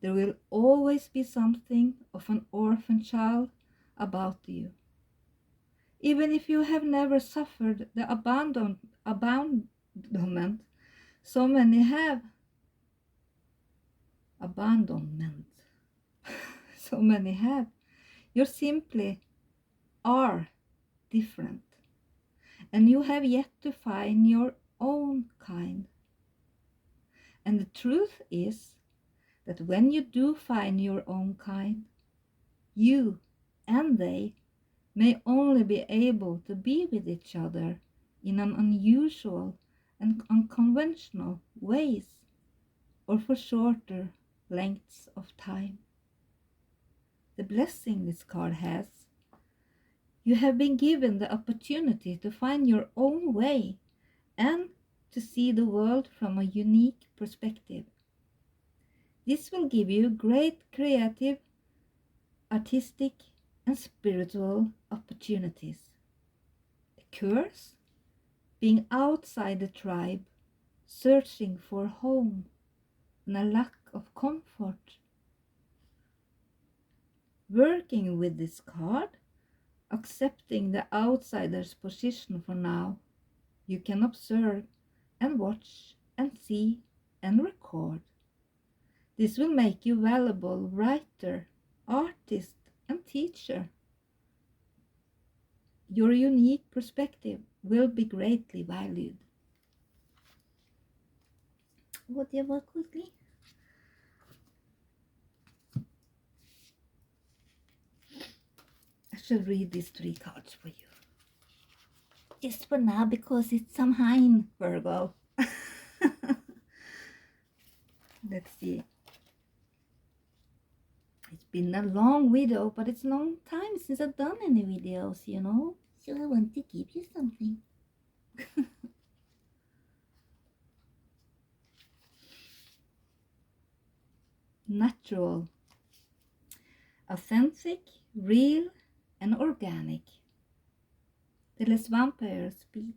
there will always be something of an orphan child about you. Even if you have never suffered the abandonment so many have. Abandonment. So many have. You simply are different. And you have yet to find your own kind. And the truth is that when you do find your own kind, you and they may only be able to be with each other in an unusual and unconventional ways, or for shorter lengths of time. The blessing this card has: you have been given the opportunity to find your own way and to see the world from a unique perspective. This will give you great creative, artistic, and spiritual opportunities. A curse: being outside the tribe, searching for home, and a lack of comfort. Working with this card, accepting the outsider's position for now, you can observe and watch and see and record. This will make you valuable writer, artist, and teacher. Your unique perspective will be greatly valued. What jag var quickly? I should read these 3 cards for you. Just for now, because it's Samhain, Virgo. Let's see. It's been a long video, but it's a long time since I've done any videos, you know. So I want to give you something. Natural, authentic, real, and organic. The less vampires speak.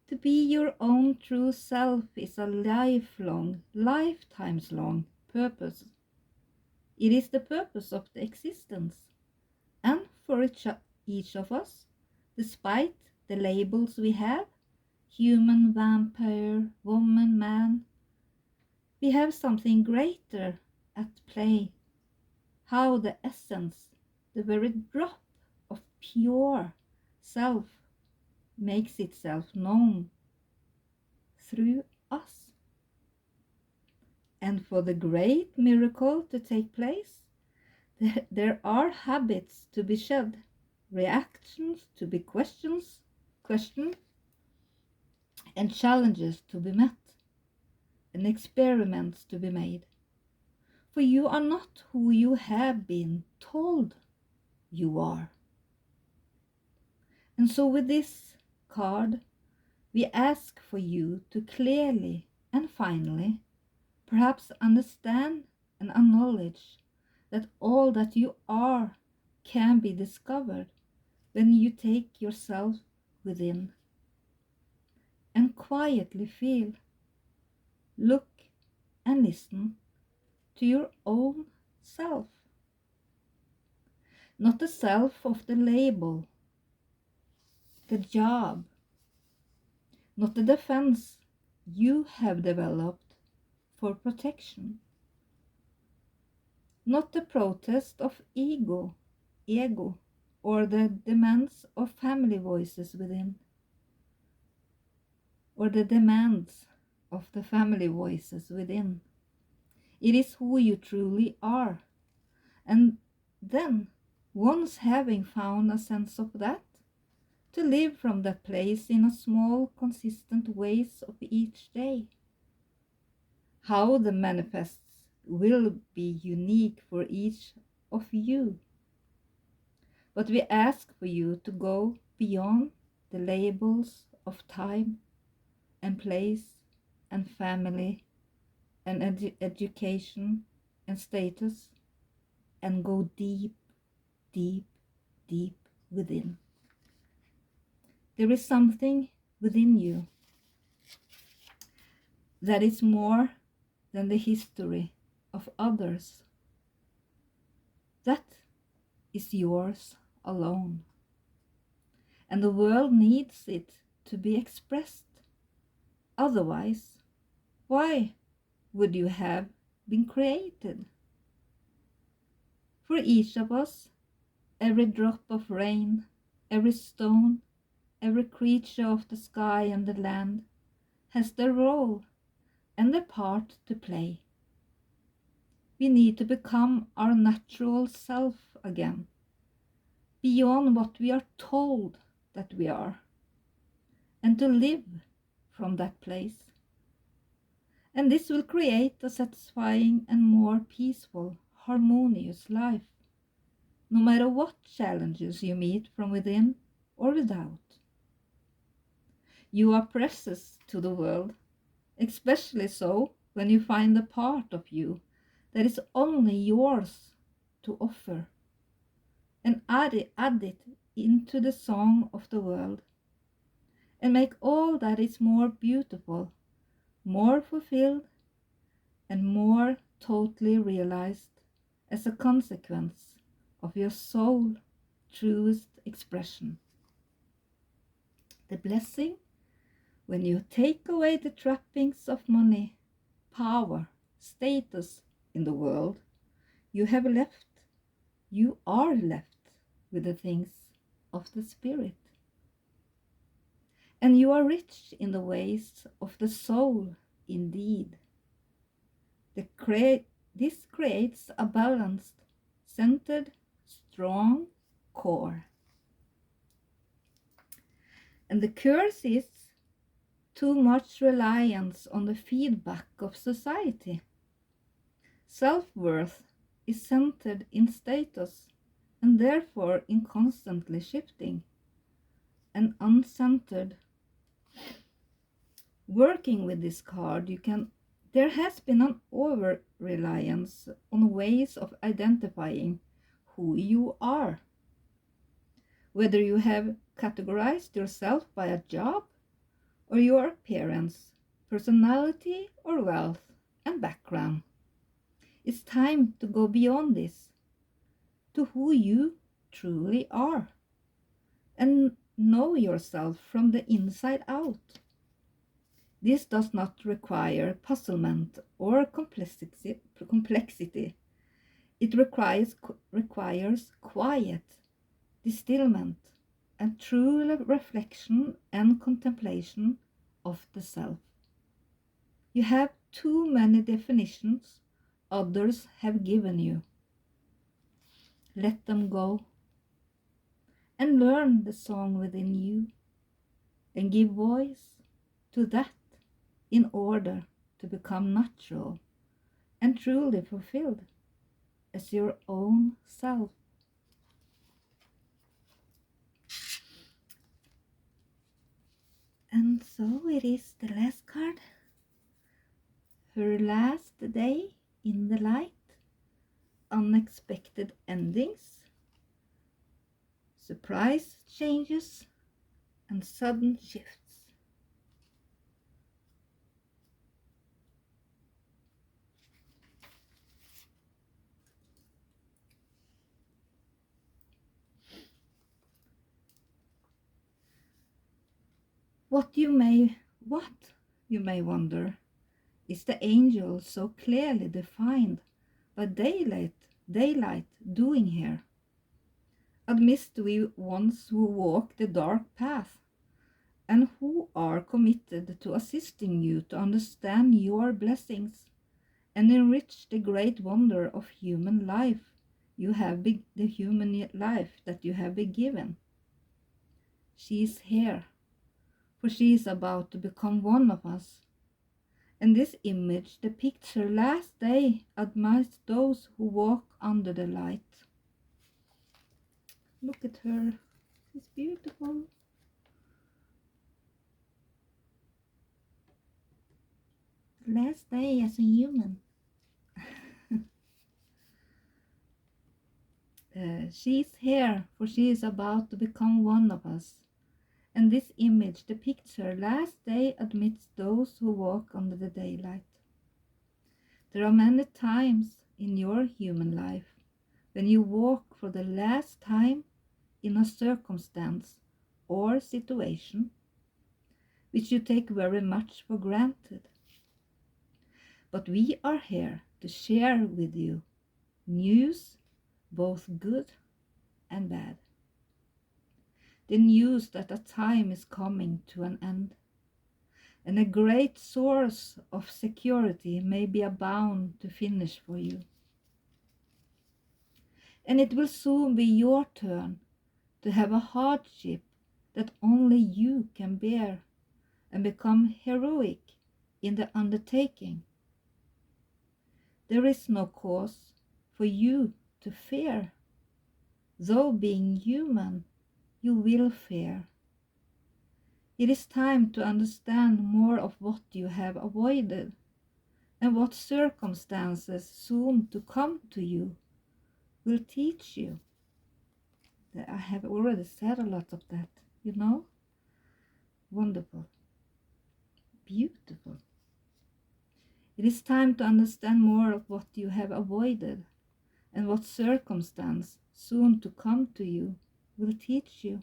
To be your own true self is a lifelong, lifetimes long purpose. It is the purpose of the existence. And for each of us, despite the labels we have, human, vampire, woman, man, we have something greater at play. How the essence, the very drop of pure self, makes itself known through us. And for the great miracle to take place, there are habits to be shed, reactions to be questioned, and challenges to be met, and experiments to be made. For you are not who you have been told you are. And so with this card, we ask for you to clearly and finally perhaps understand and acknowledge that all that you are can be discovered when you take yourself within and quietly feel, look, and listen to your own self. Not the self of the label, the job, not the defense you have developed for protection, not the protest of ego, or the demands of family voices within, or the demands of the family voices within. It is who you truly are. And then, once having found a sense of that, to live from that place in a small, consistent ways of each day. How the manifests will be unique for each of you. But we ask for you to go beyond the labels of time and place and family and education and status, and go deep, deep deep within. There is something within you that is more than the history of others. That is yours alone. And the world needs it to be expressed. Otherwise, why would you have been created? For each of us, every drop of rain, every stone, every creature of the sky and the land has their role and their part to play. We need to become our natural self again, beyond what we are told that we are, and to live from that place. And this will create a satisfying and more peaceful, harmonious life, no matter what challenges you meet from within or without. You are precious to the world, especially so when you find a part of you that is only yours to offer, and add it into the song of the world, and make all that is more beautiful, more fulfilled, and more totally realized as a consequence of your soul's truest expression. The blessing when you take away the trappings of money, power, status in the world, you are left with the things of the spirit. And you are rich in the ways of the soul indeed. This creates a balanced, centered, strong core. And the curse is too much reliance on the feedback of society. Self-worth is centered in status and therefore in constantly shifting and uncentered. Working with this card, there has been an over-reliance on ways of identifying who you are. Whether you have categorized yourself by a job or your appearance, personality, or wealth and background. It's time to go beyond this to who you truly are and know yourself from the inside out. This does not require puzzlement or complexity. It requires quiet, distillment, and true reflection and contemplation of the self. You have too many definitions others have given you. Let them go and learn the song within you and give voice to that in order to become natural and truly fulfilled as your own self. And so it is the last card. Her last day in the light. Unexpected endings. Surprise changes and sudden shifts. What you may wonder, is the angel so clearly defined by daylight doing here? Amidst we ones who walk the dark path and who are committed to assisting you to understand your blessings and enrich the great wonder of human life the human life that you have been given. She is here, for she is about to become one of us. And this image depicts her last day amidst those who walk under the light. Look at her, she's beautiful. Last day as a human. She is here, for she is about to become one of us. And this image depicts her last day amidst those who walk under the daylight. There are many times in your human life when you walk for the last time in a circumstance or situation which you take very much for granted. But we are here to share with you news, both good and bad. The news that a time is coming to an end, and a great source of security may be about to finish for you. And it will soon be your turn to have a hardship that only you can bear and become heroic in the undertaking. There is no cause for you to fear. Though being human, you will fear. It is time to understand more of what you have avoided and what circumstances soon to come to you will teach you. I have already said a lot of that, you know? Wonderful. Beautiful. It is time to understand more of what you have avoided and what circumstance soon to come to you will teach you.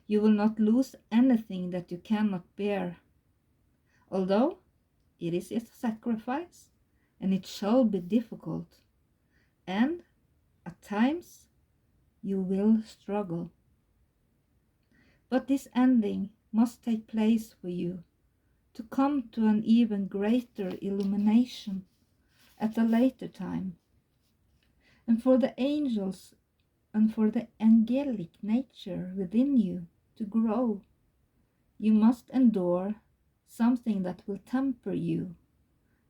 You will not lose anything that you cannot bear, although it is a sacrifice and it shall be difficult, and at times you will struggle. But this ending must take place for you to come to an even greater illumination at a later time. And for the angels and for the angelic nature within you to grow, you must endure something that will temper you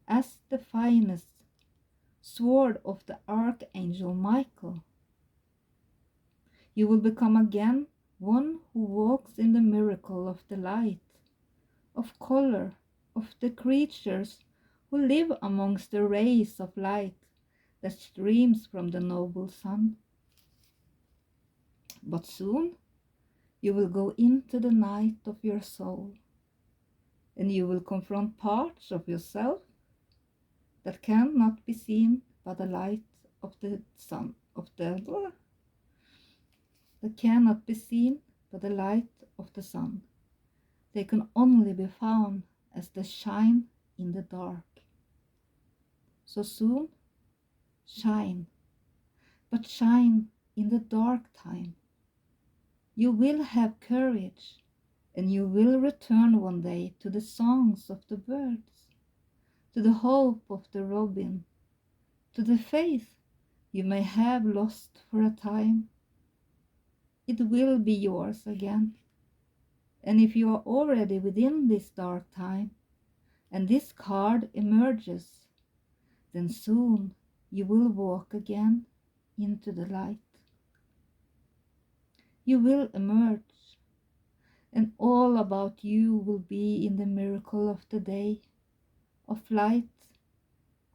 as the finest sword of the Archangel Michael. You will become again one who walks in the miracle of the light, of color, of the creatures who live amongst the rays of light that streams from the noble sun. But soon you will go into the night of your soul, and you will confront parts of yourself that cannot be seen by the light of the sun, that cannot be seen by the light of the sun. They can only be found as the shine in the dark. So soon, shine, but shine in the dark time. You will have courage, and you will return one day to the songs of the birds, to the hope of the robin, to the faith you may have lost for a time. It will be yours again. And if you are already within this dark time, and this card emerges, then soon you will walk again into the light. You will emerge, and all about you will be in the miracle of the day, of light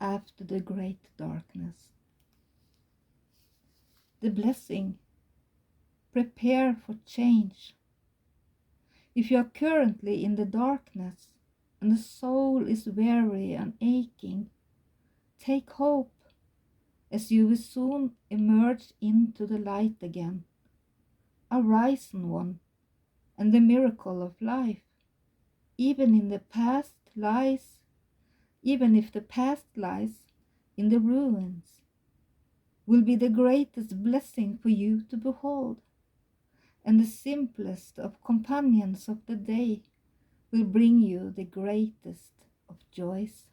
after the great darkness. The blessing, prepare for change. If you are currently in the darkness and the soul is weary and aching, take hope, as you will soon emerge into the light again, a risen one, and the miracle of life. Even if the past lies in the ruins, will be the greatest blessing for you to behold, and the simplest of companions of the day will bring you the greatest of joys.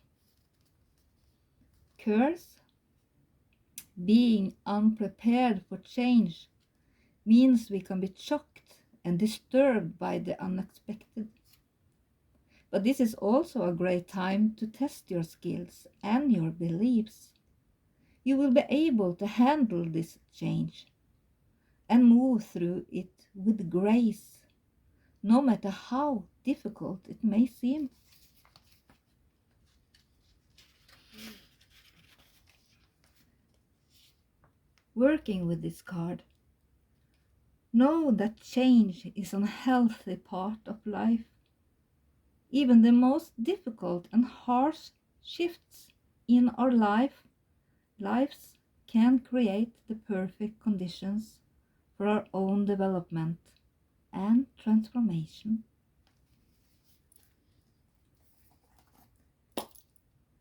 Curse, being unprepared for change, means we can be shocked and disturbed by the unexpected. But this is also a great time to test your skills and your beliefs. You will be able to handle this change and move through it with grace, no matter how difficult it may seem. working with this card. Know that change is a healthy part of life. Even the most difficult and harsh shifts in our lives can create the perfect conditions for our own development and transformation.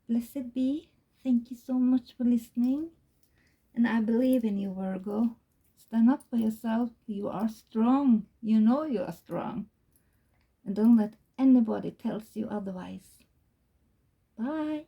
Blessed be. Thank you so much for listening. And I believe in you, Virgo. Stand up for yourself. You are strong. You know you are strong. And don't let anybody tells you otherwise. Bye.